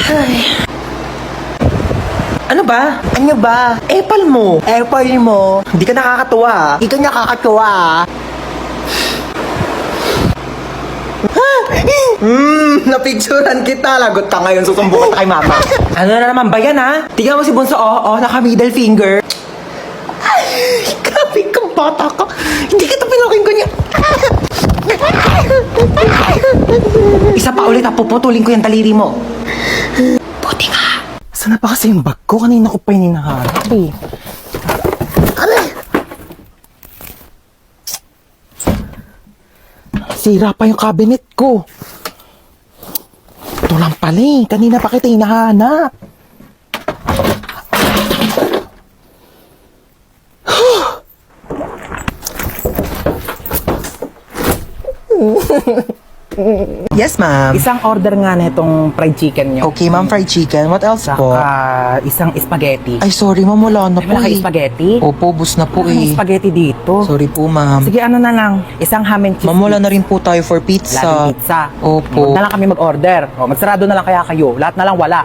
Ay. Ano ba? Ano ba? Apple mo. Apple mo. Hindi ka nakakatuwa. Hindi ka nakakatuwa. Napicturan kita. Lagot ka ngayon. Susumbong ka kay mama. Ano na naman ba yan, ha? Tingnan mo si Bunso, naka middle finger. Ay, grabe kang bata ka. Hindi kita pinukin ko niya. Isa pa ulit, puputulin ko yung daliri mo. Buti ka. Saan na pa kasi yung bag ko? Kanina ko pa yung hinahanap eh. Aray! Sira pa yung cabinet ko. Ito lang pala eh. Kanina pa kita hinahanap. Yes, ma'am. Isang order nga na itong fried chicken nyo. Okay, ma'am, fried chicken. What else po? Saka isang spaghetti. Ay, sorry, ma'am. Wala na po Wala kayo spaghetti? Opo, bus na po May spaghetti dito. Sorry po, ma'am. Sige, ano na lang. Isang ham and cheese. Ma'am, wala na rin po tayo for pizza. Laging pizza. Opo. Huwag na lang kami mag-order. Magsarado na lang kaya kayo. Lahat na lang wala.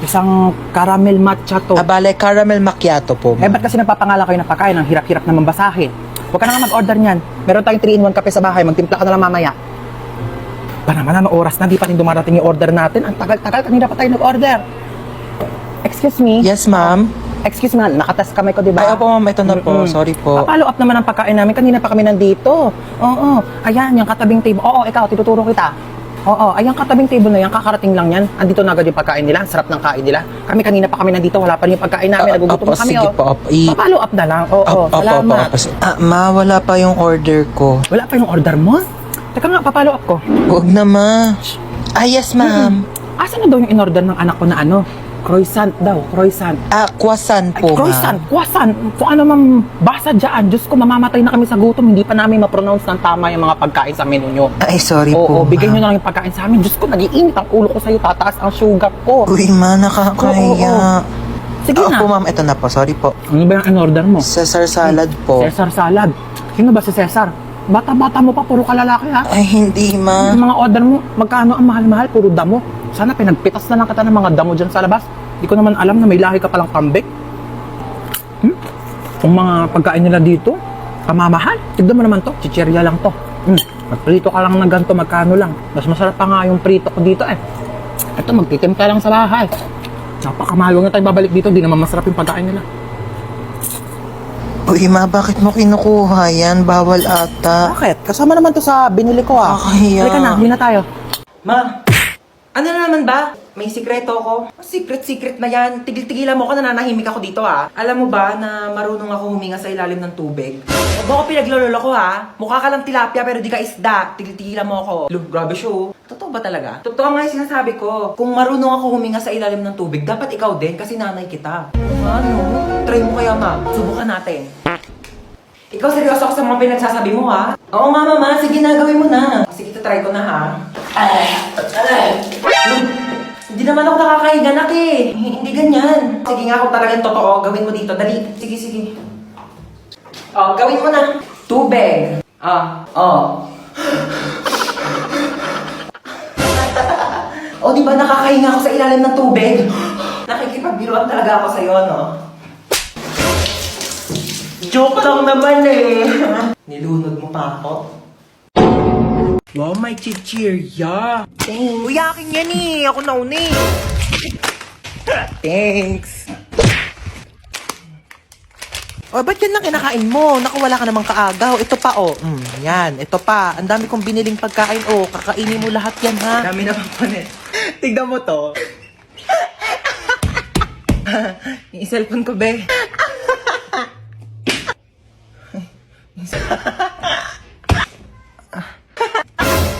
Isang caramel matcha to. Abale, caramel macchiato po, Eh, ma'am. ba't kasi nagpapangalan kayo ng pagkain? Ang hirap-hirap naman basahin. Huwag ka na nga mag-order niyan. Meron tayong 3-in-1 kape sa bahay. Magtimpla ka na lang mamaya. Ba naman, ano oras na? Di pa rin dumarating yung order natin. Ang tagal-tagal. Kanina pa tayo nag-order. Excuse me? Yes, ma'am. Excuse me, nakatas kamay ko, di Ay, ba? opo, ma'am. Ito na po. Sorry po. Follow up naman ang pagkain namin. Kanina pa kami nandito. Oo. Ayan, yung katabing table. Oo, ikaw, tinuturo kita. Oo, ayan katabing table na yan. Kakarating lang yan. Andito na agad yung pagkain nila. Ang sarap ng kain nila. Kami kanina pa kami nandito. Wala pa rin yung pagkain namin. Nagugutom Opo, na kami, sige po, opo. Follow up na lang. Oo, salamat. Ma, wala pa yung order ko. Wala pa yung order mo? Teka nga, papalo up ko. Huwag na, ma. Ah, yes, ma'am. Asan na daw yung in-order ng anak ko na ano? Croissant daw, croissant. Croissant po, Croissant, ma'am. croissant. Kung ano mang basa dyan. Diyos ko, mamamatay na kami sa gutom. Hindi pa namin ma-pronounce ng tama yung mga pagkain sa menu nyo. Ay, sorry Oo, po, bigay nyo ma'am. na lang yung pagkain sa amin. Diyos ko, nag-iinit ang ulo ko sa'yo. Tataas ang sugar ko. Uy, ma, nakakahiya. Sige na. Opo, ma'am. Ito na po. Sorry po. Ano ba yung in-order mo? Caesar salad po. Cesar salad. Sino ba si Cesar? Bata-bata mo pa, puro kalalaki ha. Ay, hindi, ma. Yung mga order mo, magkano ang mahal-mahal, puro damo. Sana pinagpitas na lang kita ng mga damo dyan sa labas. Hindi ko naman alam na may lahi ka palang kambing. Kung mga pagkain nila dito, kamamahal. Tignan mo naman to, chichirya lang to. Magprito ka lang ng ganito, magkano lang. Mas masarap pa nga yung prito ko dito eh. Ito, magtitimpla lang sa bahay. Napakamahal, huwag na tayo babalik dito, di naman masarap yung pagkain nila. Uy, ma, bakit mo kinukuha yan? Bawal ata. Bakit? Kasama naman to sa binili ko ah. Kakahiya. Halika na, hindi na tayo. Ma, ano na naman ba? May sikreto ako. Secret na yan. Tigil-tigilan mo ako, nananahimik ako dito ha. Alam mo ba na marunong ako huminga sa ilalim ng tubig? Huwag mo ako pinaglololo ko ha. Mukha ka lang tilapia pero di ka isda. Tigil-tigilan mo ako. Look, grabe siya oh. Totoo ba talaga? Totoo nga yung sinasabi ko. Kung marunong ako huminga sa ilalim ng tubig, dapat ikaw din kasi nanay kita. Ano? Try mo kaya ma. Subukan natin. Ikaw seryoso ako sa mga pinagsasabi mo ha? Oo nga mama, sige na, gawin mo na. Sige, try ko na ha. Hindi naman ako nakakahiga nak eh. Hindi ganyan. Sige nga kung talagang totoo, gawin mo dito. Dali. Sige. Oh, gawin mo na. Tubig. Oh, di ba nakakahinga ako sa ilalim ng tubig? Nakikipagbiruan talaga ako sa'yo, no? Joke lang naman eh. Nilunod mo pa ako. Wow, may chichirya. Thanks. Uy, akin yan eh. Ako nauna eh. Thanks. O, ba't yan lang kinakain mo? Naku, wala ka namang kaagaw. Ito pa, oh. Yan, ito pa. Ang dami kong biniling pagkain, oh. Kakainin mo lahat yan, ha? Dami naman panet. Tignan mo to. Yung cellphone ko, be.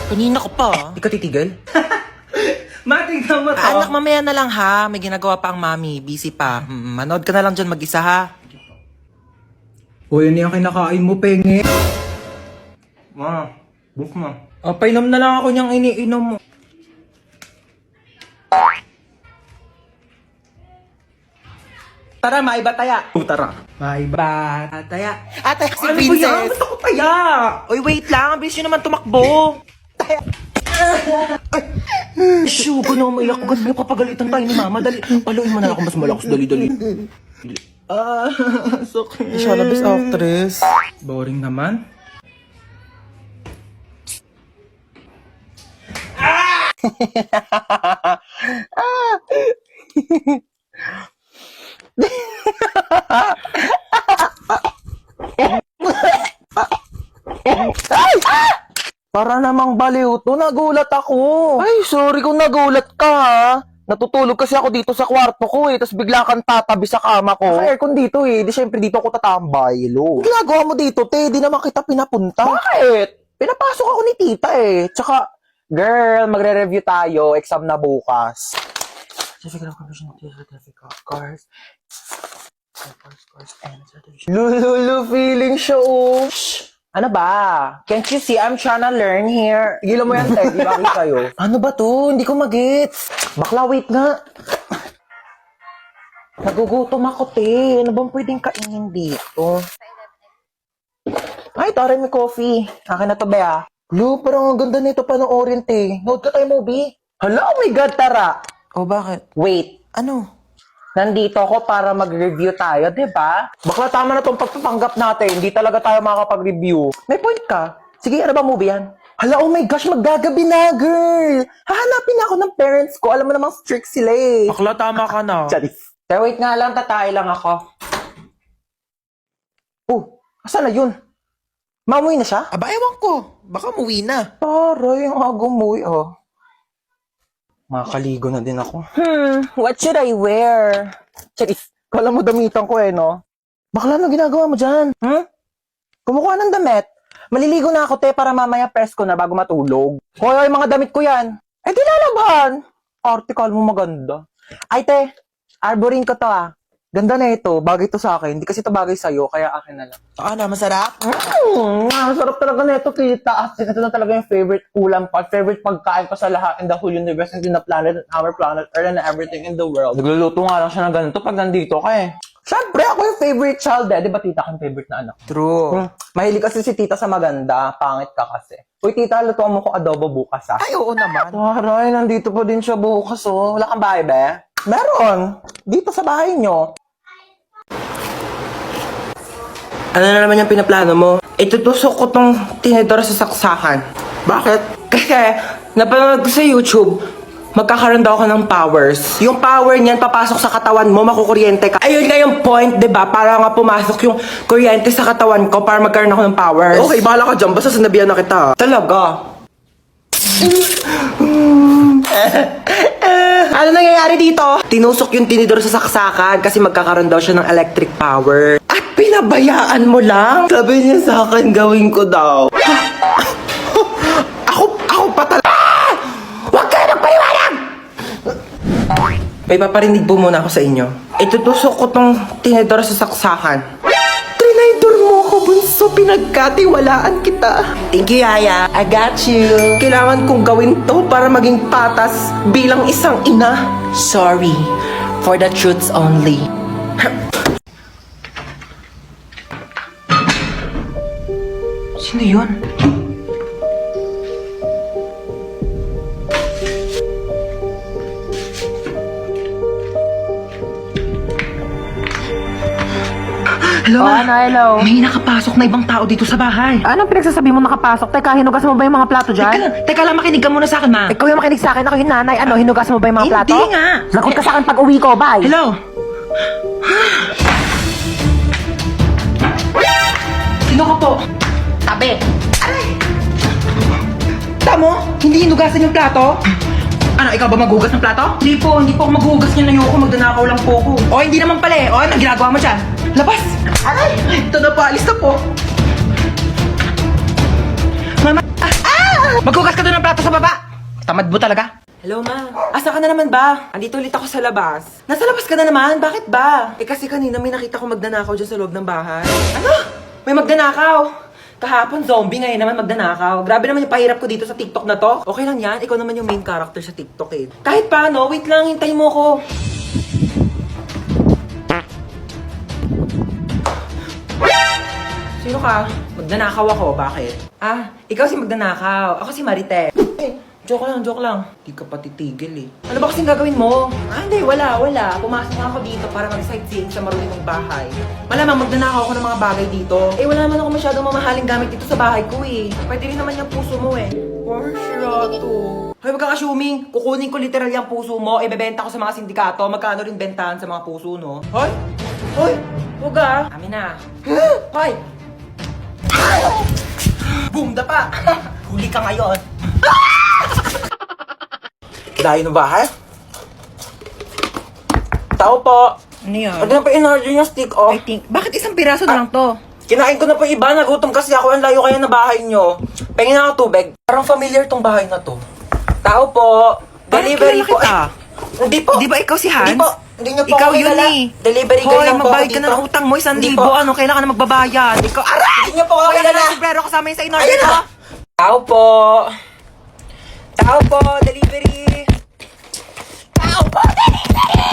Kanina ko pa. Di ka titigil? Matignan mo to. Anak, mamaya na lang ha. May ginagawa pa ang mami. Busy pa. Manood ka na lang dyan mag-isa ha. O, yun yung kinakain mo, penge. Ma, book mo. Painom na lang ako niyang iniinom mo. Tara, maiba taya. Tara. Maiba taya. Ate, si Ano ba yan? Ba't ako taya? Uy, wait lang. Ang bilis nyo naman tumakbo. Taya. Shoo, ko na umiyak. Ganun papagalitan tayo ni Mama. Dali. Paluin mo na ako mas malakas. Dali. Sakit. Siya na best actress. Boring naman. Para namang baliw to, nagulat ako. Ay, sorry kung nagulat ka ha. Natutulog kasi ako dito sa kwarto ko tapos bigla kang tatabi sa kama ko. Aircon dito di syempre dito ako tatambay, lo. Ginagawa mo dito, te, di naman kita pinapunta. Bakit? Pinapasok ako ni tita Tsaka, girl, magre-review tayo, exam na bukas. Certificate of completion, certificate of course. Lulu, feeling show. Shh! Ano ba? Can't you see I'm trying to learn here? Gilan mo yan, Ted. Di ba kayo? Ano ba to? Hindi ko magets. Bakla, wait nga. Nagugutom ako, te. Ano bang pwedeng kainin dito? Ay, tara, may coffee. Akin na to, Bea. Lo, parang ang ganda nito panoorin, te. Nood ka tayo, movie. Hala, oh my God, tara. Oh, bakit? Wait. Ano? Nandito ako para mag-review tayo, di ba? Bakla, tama na tong pagpapanggap natin. Hindi talaga tayo makakapag-review. May point ka. Sige, ano ba movie yan? Hala, oh my gosh, maggagabi na, girl! Hahanapin ako ng parents ko. Alam mo namang strict sila Bakla, tama ka na. Charis. Pero wait nga lang, tatay lang ako. Oh, asan na yun? Mamuwi na siya? Aba, ewan ko. Baka muwi na. Taray, ang agumuwi, oh. Makakaligo na din ako. What should I wear? Charis, kala mo damitan ko no? Bakla, ano ginagawa mo dyan? Kumukuha ng damit. Maliligo na ako, te, para mamaya press ko na bago matulog. Hoy, mga damit ko yan. Eh, di lalaban. Article mo maganda. Ay, te, arborin ko to Ganda na ito. Bagay to sa akin. Hindi kasi ito bagay sa'yo, kaya akin na lang. Na, masarap? Sarap talaga na ito, kita. Ito na talaga yung favorite ulam pa. Favorite pagkain ko sa lahat in the whole universe and in the planet, and our planet, Earth, and everything in the world. Nagluluto nga lang siya ng ganito pag nandito ka Siyempre, ako yung favorite child Di ba tita ko yung favorite na anak? True. Mahilig kasi si tita sa maganda. Pangit ka kasi. Uy, tita, lutuan mo ko adobo bukas Ay, oo naman. Taray, nandito pa din siya bukas Wala kang bahay, be? Meron. Dito sa bahay nyo. Ano na naman yung pinaplano mo? Itutusok ko tong tinidor sa saksakan. Bakit? Kasi, napanood ko sa YouTube, magkakaroon daw ako ng powers. Yung power niyan, papasok sa katawan mo, makukuryente ka. Ayun nga yung point, diba? Para nga pumasok yung kuryente sa katawan ko para magkaroon ako ng powers. Okay, bahala ka dyan. Basta sinabihan na kita. Talaga? Ano nangyayari dito? Tinusok yung tinidor sa saksakan kasi magkakaroon daw siya ng electric power. At pinabayaan mo lang? Sabi niya sa akin, gawin ko daw. ako pa talaga. Huwag kayo magpaliwanag! May paparinig po muna ako sa inyo. Itutusok ko tong tinidor sa saksakan. Trinidor mo ako, bunso. Pinagkatiwalaan kita. Thank you, Yaya. I got you. Kailangan kong gawin to para maging patas bilang isang ina. Sorry. For the truths only. Sino yun? Hello, hello. May nakapasok na ibang tao dito sa bahay. Anong pinagsasabi mo nakapasok? Teka, hinugasan mo ba yung mga plato dyan? Teka lang, makinig ka muna sa akin, ma. Ikaw yung makinig sa akin, ako yung nanay. Ano, hinugasan mo ba yung mga plato? Hindi nga. Lagot ka sa akin pag uwi ko, bye. Hello? Sino ka po? Tabi. Aray! Tamo, hindi hinugasan yung plato? Ano, ikaw ba maghugas ng plato? Hindi po ako maghugas niyan. Ayoko, magdanakaw lang po ako. O, hindi naman pala O, anong ginagawa mo dyan? Labas! Aray! Ito na po, alis na po. Mama! Maghugas ka doon ng plato sa baba! Tamad mo talaga. Hello, ma. Asa ka na naman ba? Andito ulit ako sa labas. Nasa labas ka na naman? Bakit ba? Kasi kanina may nakita ko magdanakaw dyan sa loob ng bahay. Ano? May magdanakaw? Kahapon zombie, ngayon naman magdanakaw. Grabe naman yung pahirap ko dito sa TikTok na to. Okay lang yan, ikaw naman yung main character sa TikTok eh. Kahit paano, wait lang, hintay mo ko. Sino ka? Magdanakaw ako, bakit? Ah, ikaw si magdanakaw. Ako si Marite. Joke lang. Di ka pa titigil eh. Ano ba kasing gagawin mo? Ah, hindi, wala. Pumasok nga ako dito para mag-sightseeing sa marunong bahay. Malamang magdanakaw ako ng mga bagay dito. Eh, wala naman ako masyadong mamahaling gamit dito sa bahay ko eh. Pwede rin naman yung puso mo eh. Or sirato. Hoy, wag kang assuming. Kukunin ko literal yung puso mo, ibebenta ko sa mga sindikato. Magkano rin bentahan sa mga puso, no? Hoy! Huwag ah. Amin na. Hoy! Boom, dapa! Huli ka ngayon. Dayo ng bahay? Tao po. Ano yan? Ano na pa in-order yung stick off? I think, bakit isang piraso na lang to? Kinain ko na po iba, nagutom kasi ako. Ang layo kaya na bahay nyo. Pengin na ako tubig. Parang familiar tong bahay na to. Tao po. Parang Delivery kilala po. kita. Hindi po. Di ba ikaw si Hans? Hindi po. Hindi nyo po Ikaw ako yun kilala. eh. Delivery girl Hoy, lang po ako magbayad ka dito. na ng utang mo, 1,000. Hindi po. Ano, kailangan na magbabayad. Ikaw, aray! Hindi nyo po ako Kaya kilala. na sombrero kasama yun sa in-order Ayan ko. na. Tao po. Tao po. Delivery. Tao po. Delivery.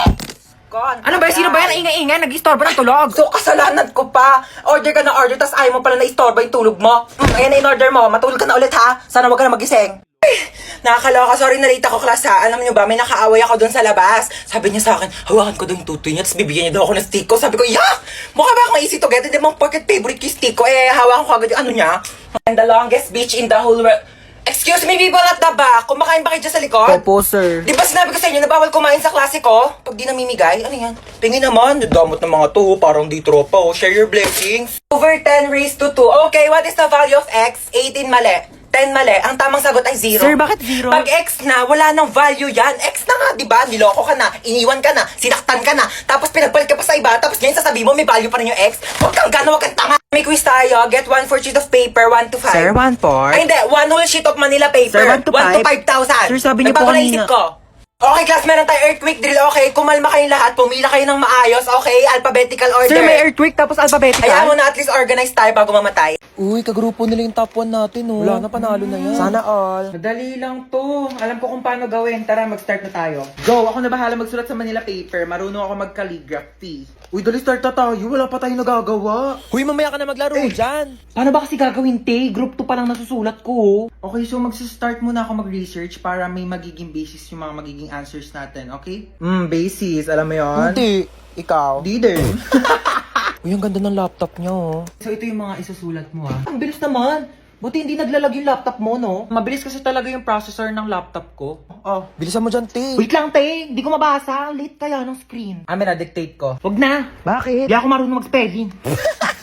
Kon. Ano ba? Sino ba yan? Ingay-ingay, nag-istorbo ng tulog. So, kasalanan ko pa. Order ka na order, tas ayaw mo pala na istorbo yung tulog mo. Ayan na in-order mo. Matulog ka na ulit, ha? Sana wag ka na magising. Nakakaloka. Sorry na late ako, class, ha? Alam niyo ba, may nakaaway ako doon sa labas. Sabi niya sa akin, hawakan ko daw yung tutoy niya, tapos bibigyan niya daw ako ng stick ko. Sabi ko, yak! Mukha ba akong easy to get? Hindi mong pocket favorite ko yung stick ko. Eh, hawakan ko agad yung ano niya. And the longest beach in the whole world. Excuse me, people at the back. Kumakain ba kayo dyan sa likod? Opo, sir. Di ba sinabi ko sa inyo na bawal kumain sa klase ko? Pag di namimigay, ano yan? Tingin naman, damot ng mga to, parang di tropa, oh. Share your blessings. Over 10 raised to 2. Okay, what is the value of x? 18 mali. 10 mali. Ang tamang sagot ay 0. Sir, bakit 0? Pag x na, wala nang value yan. X na nga, di ba? Niloko ka na, iniwan ka na, sinaktan ka na, tapos pinagpalit ka pa sa iba, tapos ngayon sasabihin mo may value pa rin yung x. Huwag kang gana, huwag kang tanga. May quiz tayo. Get 1 4 sheet of paper, 1 to 5. Sir, 1 4. Ay, hindi. 1 whole sheet of Manila paper. Sir, 1 to 1 to 5,000. 5,000. Sir, sabi niyo po Nagbago na kanina. isip ko. Okay, class, meron tayo earthquake drill. Okay, kumalma kayong lahat. Pumila kayo ng maayos. Okay, alphabetical order. Sir, may earthquake tapos alphabetical. Hayaan mo na at least organize tayo bago mamatay. Uy, kagrupo nila yung top 1 natin, oh. Wala na, panalo na yan. Sana all. Madali lang to. Alam ko kung paano gawin. Tara, mag-start na tayo. Go! Ako na bahala magsulat sa Manila paper. Marunong ako mag-calligraphy. Uy, dali start na tayo. Wala pa tayong nagagawa. Uy, mamaya ka na maglaro dyan. Paano ba kasi gagawin, te? Group 2 pa lang nasusulat ko. Okay, so mag-start muna ako mag-research para may magiging basis yung mga magiging answers natin, okay? Basis. Alam mo yon? Hindi. Ikaw. Di din. Uy, ang ganda ng laptop niya, oh. So, ito yung mga isusulat mo, ha? Ang bilis naman. Buti hindi naglalag yung laptop mo, no? Mabilis kasi talaga yung processor ng laptop ko. Oh, bilisan mo dyan, te. Wait lang, te. Hindi ko mabasa. Late kaya ng screen. Amin na, dictate ko. Wag na. Bakit? Hindi ako marunong mag-spelling.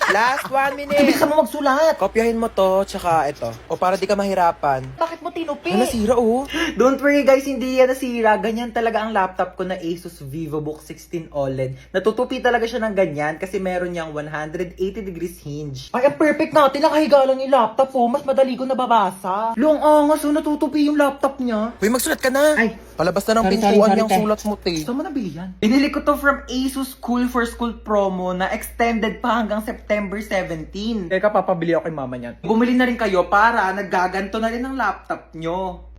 Last 1 minute. Bilisan mo magsulat. Kopyahin mo to, tsaka ito. O para di ka mahirapan. Bakit mo tinupi? Ano, nasira, oh. Don't worry guys, hindi yan nasira. Ganyan talaga ang laptop ko na Asus VivoBook 16 OLED. Natutupi talaga siya ng ganyan kasi meron niyang 180 degrees hinge. Ay, ang perfect natin. Nakahiga lang yung laptop ko. Mas madali ko nababasa. Long angas, so natutupi yung laptop niya. Uy, magsulat ka na. Ay. Palabas na ng Sorry, pintuan sorry, yung te. sulat mo, te. Saan mo nabili yan? Binili ko to from Asus Cool for School promo na extended pa hanggang September 17. Teka, papabili ako kay mama niyan. Bumili na rin kayo para nagaganto na rin ang laptop nyo.